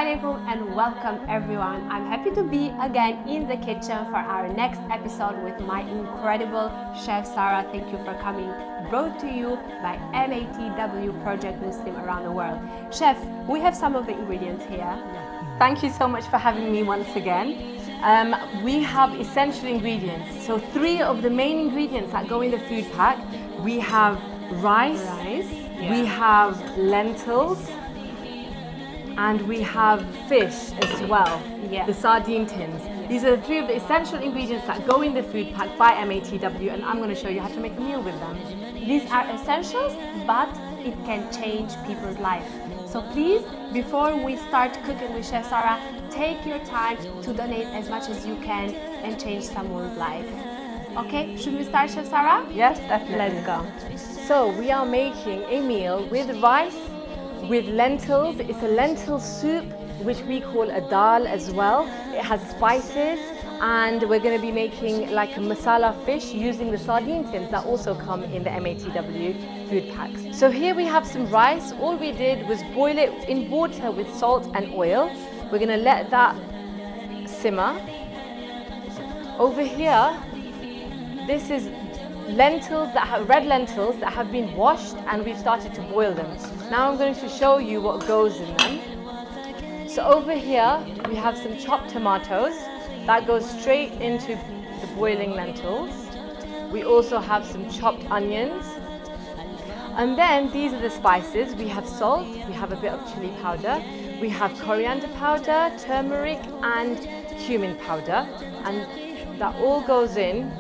alaikum and welcome everyone. I'm happy to be again in the kitchen for our next episode with my incredible chef Sarah. Thank you for coming. Brought to you by MATW Project Muslim around the world. Chef, we have some of the ingredients here. Thank you so much for having me once again. We have essential ingredients. So 3 of the main ingredients that go in the food pack. We have rice. We have lentils, and we have fish as well, the sardine tins. These are the 3 of the essential ingredients that go in the food pack by MATW, and I'm going to show you how to make a meal with them. These are essentials, but it can change people's life. So please, before we start cooking with Chef Sarah, take your time to donate as much as you can and change someone's life. Okay, should we start, Chef Sarah? Yes, definitely. Let's go. So we are making a meal with rice, with lentils. It's a lentil soup, which we call a dal as well. It has spices, and we're going to be making like a masala fish using the sardine tins that also come in the MATW food packs. So here we have some rice. All we did was boil it in water with salt and oil. We're going to let that simmer. Over here, this is lentils that have red lentils that have been washed, and we've started to boil them. Now I'm going to show you what goes in them. So over here we have some chopped tomatoes that goes straight into the boiling lentils. We also have some chopped onions, and then these are the spices. We have salt, we have a bit of chili powder, we have coriander powder, turmeric and cumin powder, and that all goes in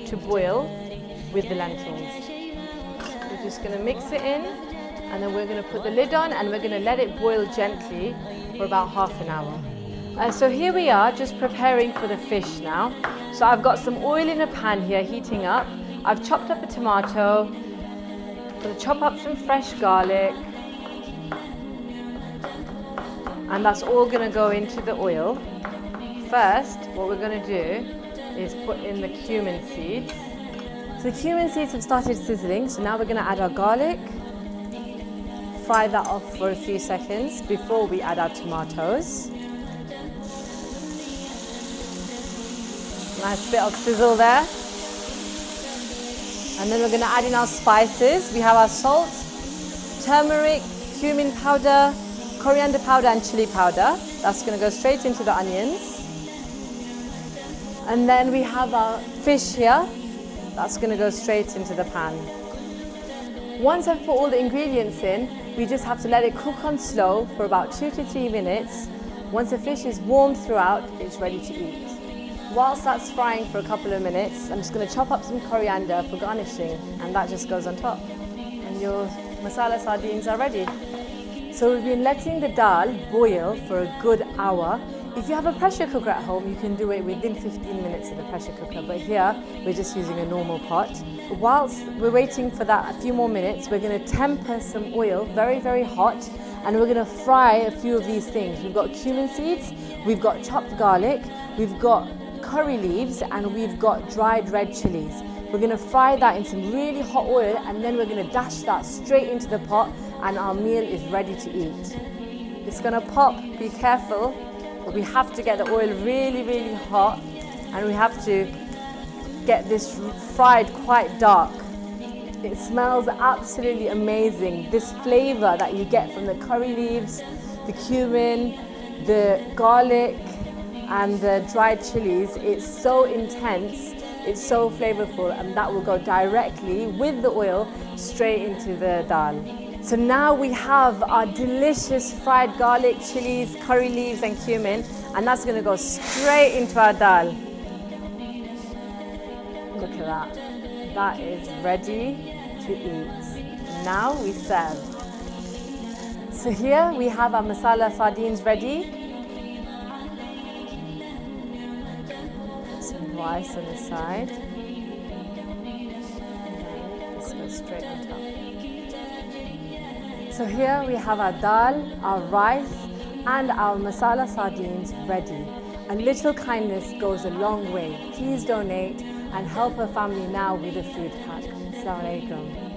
to boil with the lentils. We're just going to mix it in, and then we're going to put the lid on, and we're going to let it boil gently for about half an hour. So here we are, just preparing for the fish now. So I've got some oil in a pan here heating up. I've chopped up a tomato. I'm going to chop up some fresh garlic, and that's all going to go into the oil. First, what we're going to do is put in the cumin seeds. So the cumin seeds have started sizzling, so now we're going to add our garlic. Fry that off for a few seconds before we add our tomatoes. Nice bit of sizzle there. And then we're going to add in our spices. We have our salt, turmeric, cumin powder, coriander powder and chili powder. That's going to go straight into the onions. And then we have our fish here. That's going to go straight into the pan. Once I've put all the ingredients in, we just have to let it cook on slow for about 2 to 3 minutes. Once the fish is warm throughout, it's ready to eat. Whilst that's frying for a couple of minutes, I'm just going to chop up some coriander for garnishing, and that just goes on top. And your masala sardines are ready. So we've been letting the dal boil for a good hour. If you have a pressure cooker at home, you can do it within 15 minutes in the pressure cooker, but here we're just using a normal pot. Whilst we're waiting for that a few more minutes, we're going to temper some oil, very, very hot, and we're going to fry a few of these things. We've got cumin seeds, we've got chopped garlic, we've got curry leaves, and we've got dried red chilies. We're going to fry that in some really hot oil, and then we're going to dash that straight into the pot, and our meal is ready to eat. It's going to pop, be careful. But we have to get the oil really, really hot, and we have to get this fried quite dark. It smells absolutely amazing. This flavor that you get from the curry leaves, the cumin, the garlic, and the dried chilies, it's so intense, it's so flavorful, and that will go directly with the oil straight into the dal. So now we have our delicious fried garlic, chilies, curry leaves and cumin, and that's going to go straight into our dal. Look at that. That is ready to eat. Now we serve. So here we have our masala sardines ready. Some rice on the side. And this goes straight on top. So here we have our dal, our rice, and our masala sardines ready. A little kindness goes a long way. Please donate and help a family now with a food pack. Assalamu alaikum.